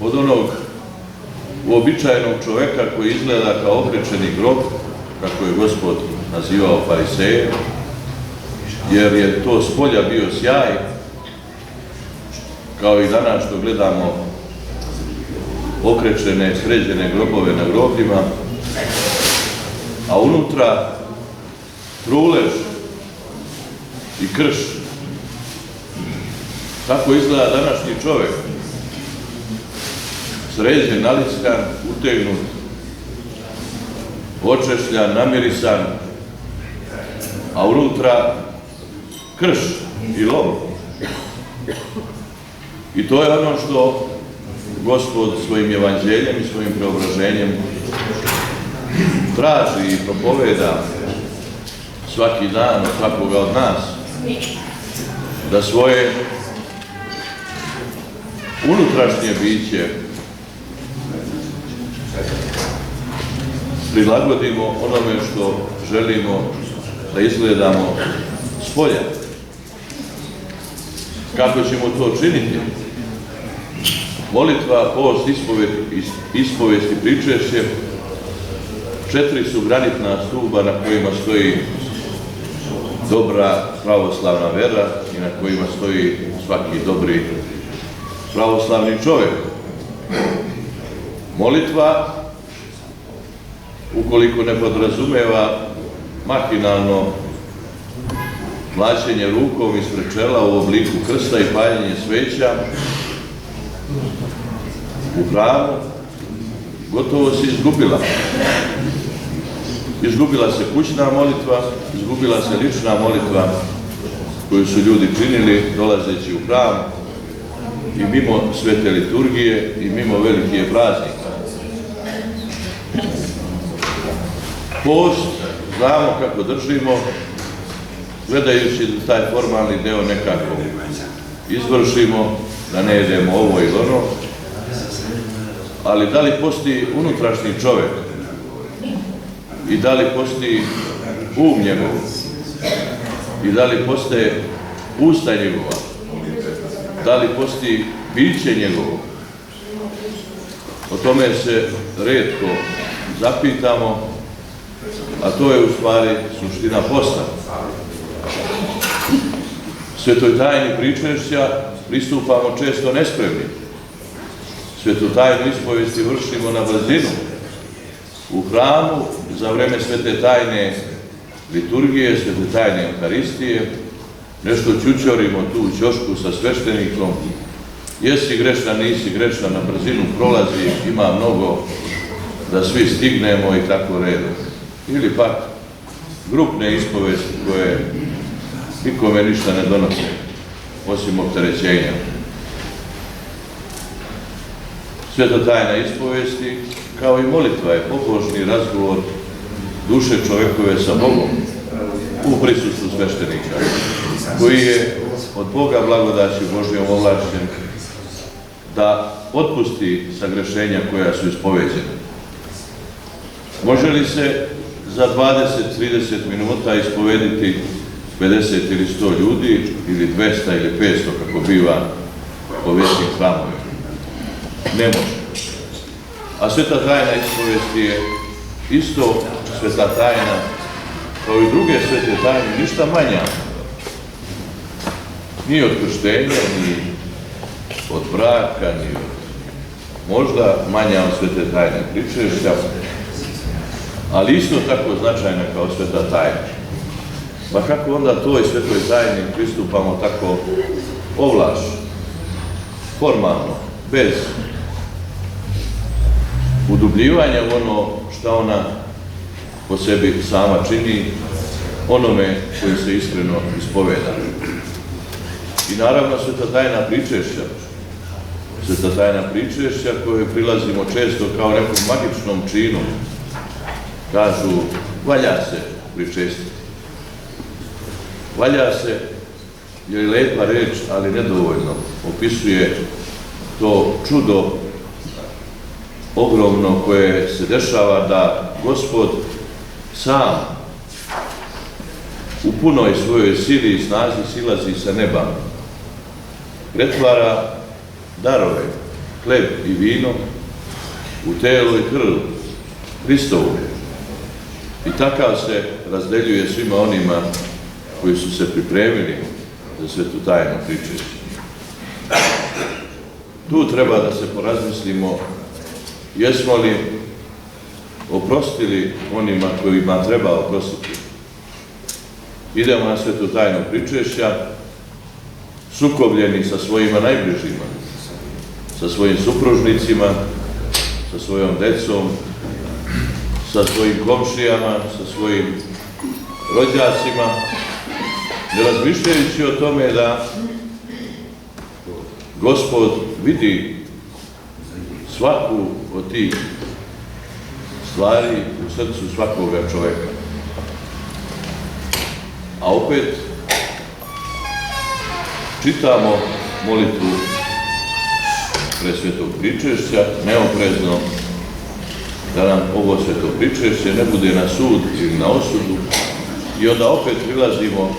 od onog uobičajenog čoveka koji izgleda kao okrečeni grob, kako je Gospod nazivao fariseje, jer je to spolja bio sjaj, kao i danas što gledamo okrečene, sređene grobove na grobljima, a unutra trulež i krš. Tako izgleda današnji čovjek. Sređen, nalickan, utegnut, očešljan, namirisan, a unutra krš i lom. I to je ono što Gospod svojim evanđeljem i svojim preobraženjem traži i propoveda svaki dan od svakoga od nas, da svoje unutrašnje biće prilagodimo onome što želimo da izgledamo spolja. Kako ćemo to činiti? Molitva, post, ispovest i pričešće, 4 su granitna stuba na kojima stoji dobra pravoslavna vera i na kojima stoji svaki dobri pravoslavni čovjek. Molitva, ukoliko ne podrazumeva mahinalno mlaćenje rukom ispred čela u obliku krsta i paljenje sveća u hramu, gotovo se izgubila. Izgubila se kućna molitva, izgubila se lična molitva koju su ljudi činili dolazeći u hram i mimo svete liturgije i mimo velikih praznika. Post znamo kako držimo, gledajući da taj formalni deo nekako izvršimo, da ne jedemo ovo ili ono, ali da li postoji unutrašnji čovjek i da li postoji njegov i da li postoje usta njegova, da li postoji biće njegovo. O tome se retko zapitamo, a to je u stvari suština posta. Svetoj tajni pričešća pristupamo često nespremni. Svetu tajnu ispovesti vršimo na brzinu. U hramu, za vreme svete tajne liturgije, svete tajne euharistije, nešto ćućorimo tu u ćošku sa sveštenikom. Jesi grešna, nisi grešna, na brzinu prolazi, ima mnogo da svi stignemo i tako redom. Ili pak grupne ispovesti koje nikome ništa ne donose, osim opterećenja. Sveta tajna ispovesti, kao i molitva, je pobožni razgovor duše čovjekove sa Bogom u prisustvu sveštenika, koji je od Boga blagodaću Božjom ovlašćen da otpusti sagrešenja koja su ispoveđena. Može li se za 20-30 minuta ispovediti 50 ili 100 ljudi, ili 200 ili 500, kako biva po vječnim hramovima? Ne može. A sveta tajna ispovesti je isto sveta tajna, kao i druge svete tajne, ništa manja. Ni od krštenja, ni od braka, ni od možda manja od svete tajne pričešća, ali isto tako značajna kao sveta tajna. Pa kako onda toj svetoj tajni pristupamo tako ovlaš, formalno, bez udubljivanja u ono što ona po sebi sama čini, onome koji se iskreno ispoveda. I naravno sveta tajna pričešća. Sveta tajna pričešća koje prilazimo često kao nekom magičnom činu. Kažu, valja se pričestiti. Valja se, jer je lepa reč, ali nedovoljno. Opisuje to čudo ogromno koje se dešava da Gospod sam u punoj svojoj sili i snazi silazi sa neba, pretvara darove, hleb i vino u telo i krv Hristovu. I takav se razdeljuje svima onima koji su se pripremili za svetu tajnu pričešća. Tu treba da se porazmislimo jesmo li oprostili onima kojima treba oprostiti. Idemo na svetu tajnu pričešća sukobljeni sa svojima najbližima, sa svojim supružnicima, sa svojom decom, sa svojim komšijama, sa svojim rođacima, ne razmišljajući o tome da Gospod vidi svaku od tih stvari u srcu svakoga čoveka. A opet čitamo molitvu presvetog pričešća, neoprezno da nam ovo sveto pričešće ne bude na sud ili na osudu i onda opet prilazimo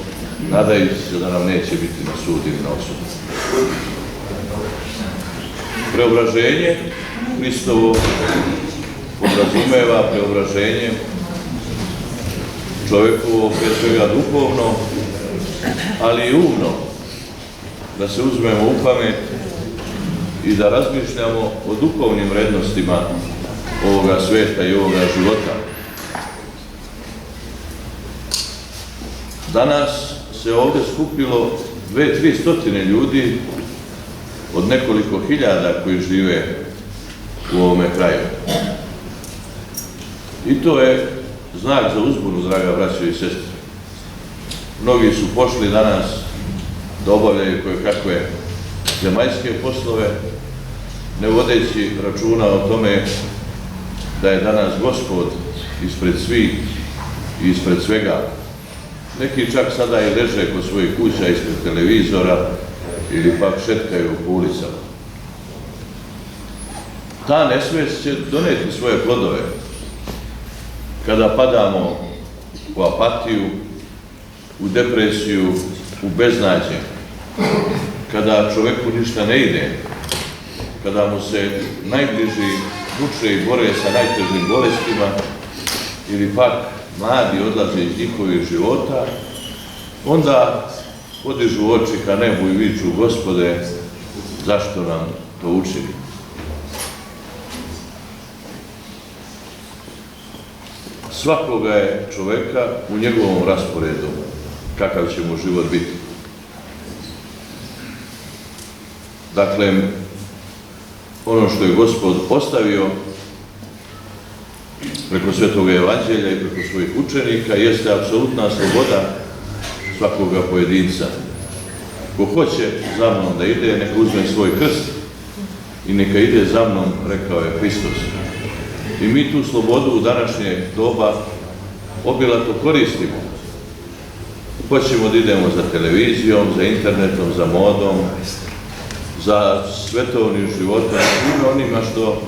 nadajući se da nam neće biti na sud ili na osudu. Preobraženje Hristovo podrazumeva preobraženje čovjekovo, prije svega duhovno, ali i umno, da se uzmemo u pamet i da razmišljamo o duhovnim vrednostima ovoga sveta i ovoga života. Danas se ovdje skupilo 200-300 ljudi od nekoliko hiljada koji žive u ovome kraju. I to je znak za uzbunu, draga braćo i sestre. Mnogi su pošli danas da obavljaju kojekakve zemaljske poslove, ne vodeći računa o tome da je danas Gospod ispred svih i ispred svega. Neki čak sada i leže kod svojih kuća ispred televizora ili pak šetkaju po ulicama. Ta nesvijest će doneti svoje plodove kada padamo u apatiju, u depresiju, u beznađe, kada čovjeku ništa ne ide, kada mu se najbliži muče i bore sa najtežim bolestima ili pak mladi odlaze iz njihovih života, onda podižu oči ka nebu i viču: Gospode, zašto nam to učini? Svakoga je čoveka u njegovom rasporedu, kakav će mu život biti. Dakle, ono što je Gospod ostavio preko Svetoga Evanđelja i preko svojih učenika jeste apsolutna sloboda svakoga pojedinca. Ko hoće za mnom da ide, neka uzme svoj krst i neka ide za mnom, rekao je Hristos. I mi tu slobodu u današnje doba obilato koristimo. Hoćemo da idemo za televizijom, za internetom, za modom, za svetovnim životom, svima onima što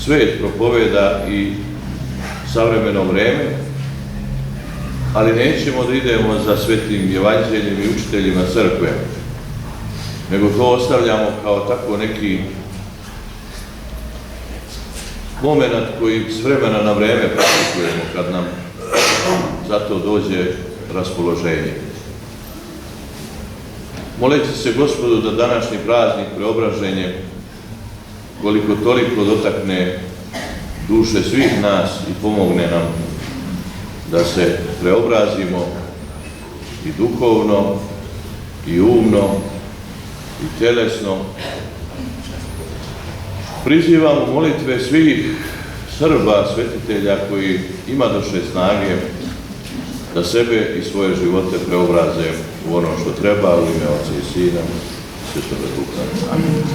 svet propoveda i savremeno vreme, ali nećemo da idemo za svetim evanđeljem i učiteljima crkve, nego to ostavljamo kao tako neki moment koji s vremena na vreme praktikujemo kad nam za to dođe raspoloženje. Moleći se Gospodu da današnji praznik preobraženje koliko toliko dotakne duše svih nas i pomogne nam da se preobrazimo i duhovno, i umno, i tjelesno. Prizivamo molitve svih Srba, svetitelja koji ima duše snage da sebe i svoje živote preobraze u ono što treba, u ime Oca i Sina i Svetoga Duha. Amen.